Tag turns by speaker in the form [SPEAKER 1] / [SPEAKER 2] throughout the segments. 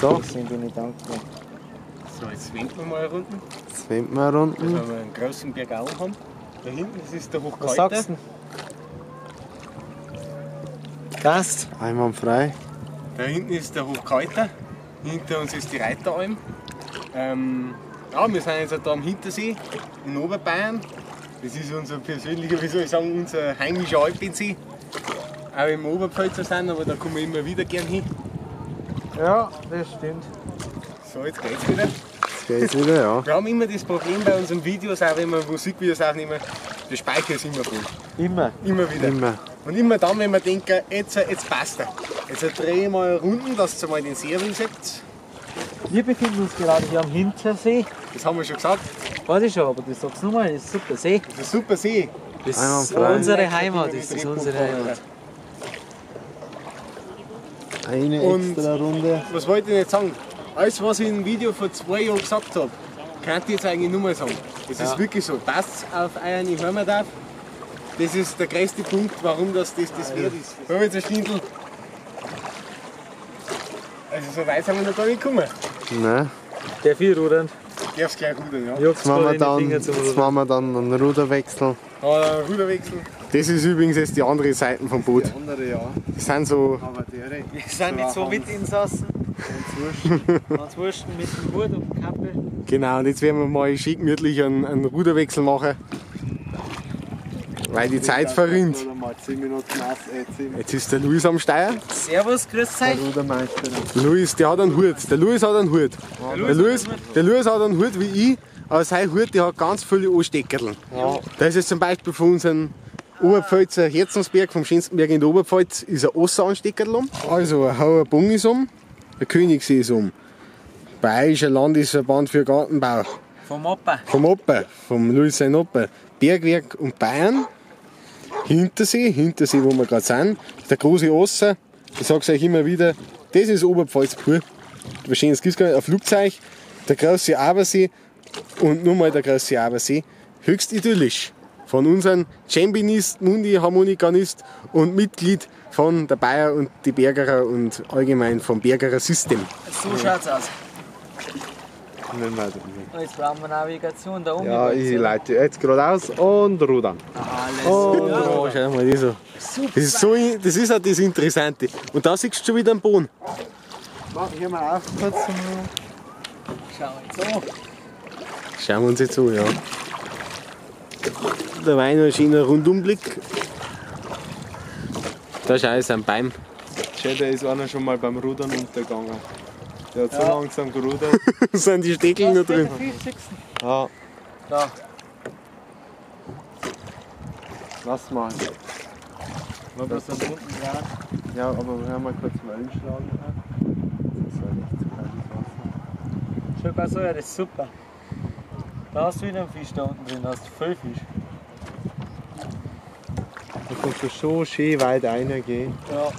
[SPEAKER 1] So.
[SPEAKER 2] Deswegen bin ich dankbar.
[SPEAKER 3] So, jetzt wenden wir mal unten.
[SPEAKER 1] Jetzt wenden wir unten.
[SPEAKER 3] Dass wir einen großen Berg auch haben. Da hinten, das ist der
[SPEAKER 2] Was
[SPEAKER 3] Hochkalte.
[SPEAKER 2] sagst du denn? Passt.
[SPEAKER 1] Einwandfrei.
[SPEAKER 3] Da hinten ist der Hochkalte. Hinter uns ist die Reiteralm. Ja, wir sind jetzt da am Hintersee in Oberbayern. Das ist unser persönlicher, wie soll ich sagen, unser heimischer Alpensee. Auch im Oberpfälzer sind, aber da kommen wir immer wieder gern hin.
[SPEAKER 2] Ja, das stimmt.
[SPEAKER 3] So, jetzt geht's wieder.
[SPEAKER 1] Jetzt geht's wieder, ja.
[SPEAKER 3] Wir haben immer das Problem bei unseren Videos, auch wenn wir Musikvideos aufnehmen, der Speicher ist immer voll.
[SPEAKER 2] Immer.
[SPEAKER 3] Immer wieder.
[SPEAKER 1] Immer.
[SPEAKER 3] Und immer dann, wenn wir denken, jetzt passt er. Jetzt drehe ich mal Runden, dass ihr mal den See seht.
[SPEAKER 2] Wir befinden uns gerade hier am Hintersee.
[SPEAKER 3] Das haben wir schon gesagt.
[SPEAKER 2] Weiß ich schon, aber du sagst nochmal, das ist ein super See.
[SPEAKER 3] Das ist ein super See.
[SPEAKER 2] Das ist
[SPEAKER 1] Einwandfrei.
[SPEAKER 2] unsere Heimat. Das ist unsere Heimat.
[SPEAKER 1] Eine
[SPEAKER 3] Und-
[SPEAKER 1] extra Runde.
[SPEAKER 3] Was wollte ich jetzt sagen? Alles, was ich im Video vor 2 Jahren gesagt habe, kann ich jetzt eigentlich nur mal sagen. Das ist wirklich so. Passt auf euren Heimatdorf. Das ist der größte Punkt, warum das wert ist. Wir haben jetzt ein Stindl. Also so weit sind wir noch gar nicht gekommen.
[SPEAKER 1] Nein.
[SPEAKER 2] Der viel rudern.
[SPEAKER 3] Du darfst gleich rudern, ja.
[SPEAKER 2] Juckt's
[SPEAKER 1] Jetzt
[SPEAKER 2] gerade in die Finger zum Rudern.
[SPEAKER 1] machen wir dann einen Ruderwechsel.
[SPEAKER 3] Aber Ruderwechsel.
[SPEAKER 1] Das ist übrigens jetzt die andere Seite vom Boot.
[SPEAKER 4] Andere, ja.
[SPEAKER 1] Das sind so.
[SPEAKER 4] Aber der
[SPEAKER 2] Wir sind nicht so Mitinsassen. Ganz Wursten mit dem Hut und der Kappe.
[SPEAKER 1] Genau, und jetzt werden wir mal schick gemütlich einen Ruderwechsel machen. Weil die Zeit verrinnt.
[SPEAKER 4] Oder mal 10 Minuten aus, 10
[SPEAKER 1] Jetzt ist der Luis am Steuer.
[SPEAKER 2] Servus, grüß euch.
[SPEAKER 4] Rudermeister.
[SPEAKER 1] Luis, der hat einen Hut. Der Luis hat einen Hut. Der Luis hat einen Hut wie ich, aber sein Hut der hat ganz viele Ansteckerl. Das ist jetzt zum Beispiel von unserem Oberpfälzer Herzensberg, vom schönsten Berg in der Oberpfalz, ist ein Osseransteckerl um. Also ein Hauer Bung ist um, der Königssee ist um. Bayerischer Landesverband für Gartenbau.
[SPEAKER 2] Vom Opa.
[SPEAKER 1] Vom Opa, vom Luis sein Opa. Bergwerk und Bayern. Hintersee, wo wir gerade sind. Der große Osser, ich sage es euch immer wieder, das ist Oberpfalz pur. Wahrscheinlich gibt es gar nicht ein Flugzeug. Der große Abersee und nochmal der große Abersee. Höchst idyllisch. Von unserem Cembinist, Mundharmonikanist und Mitglied von der Bayer und die Bergerer und allgemein vom Bergerer System.
[SPEAKER 2] So schaut's aus.
[SPEAKER 4] Nehmen wir
[SPEAKER 2] Und jetzt brauchen wir Navigation da oben.
[SPEAKER 4] Ja, ich leite jetzt geradeaus und rudern.
[SPEAKER 2] Alles.
[SPEAKER 1] Oh, schau mal, das so. Das ist auch das Interessante. Und da siehst du schon wieder einen Boden.
[SPEAKER 4] Mach hier mal auf kurz.
[SPEAKER 2] Schau jetzt so.
[SPEAKER 1] Schauen wir uns jetzt an, ja. Da war ein schöner Rundumblick. Da schau ich ein Baum.
[SPEAKER 4] Schau, da ist einer schon mal beim Rudern untergegangen. Der hat so langsam gerudert.
[SPEAKER 1] Sind die Steckel noch drin?
[SPEAKER 4] Ja,
[SPEAKER 2] Da.
[SPEAKER 4] lass mal.
[SPEAKER 2] War bloß ein bunten Grad.
[SPEAKER 4] Ja, aber wir haben mal kurz Wellen schlagen. Das ist ja nicht zu kaltes Wasser.
[SPEAKER 2] Schau mal so, ja, das ist super. Da hast du wieder einen Fisch da unten drin, da hast du voll Fisch.
[SPEAKER 4] Da kannst du schon schön weit reingehen.
[SPEAKER 2] Ja.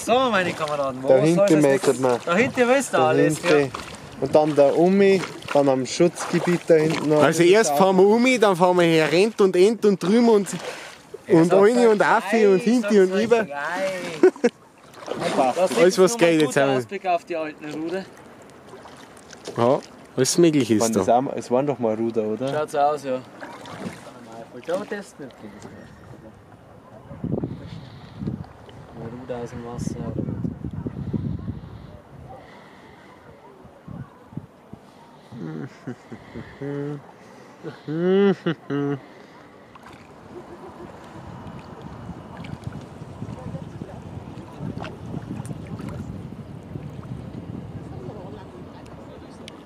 [SPEAKER 2] So, meine Kameraden, wo
[SPEAKER 4] Da
[SPEAKER 2] soll
[SPEAKER 4] hinten
[SPEAKER 2] das
[SPEAKER 4] meckert
[SPEAKER 2] nächste-
[SPEAKER 4] man.
[SPEAKER 2] Da hinten wisst ihr
[SPEAKER 4] Da
[SPEAKER 2] alles. Ja.
[SPEAKER 4] hinten. Und dann da Umi, dann am Schutzgebiet da hinten. noch.
[SPEAKER 1] Also erst fahren wir um, dann fahren wir her, rennt und end und drüben und eine und Affe und hinten und über. Alles, was geht jetzt einmal.
[SPEAKER 2] Ausblick auf die alten Ruder.
[SPEAKER 1] Ja, alles möglich ist
[SPEAKER 4] Das
[SPEAKER 1] da.
[SPEAKER 4] auch, es waren doch mal Ruder, oder?
[SPEAKER 2] Schaut so aus, ja. Aber das nicht. Ruder aus dem Wasser. Oder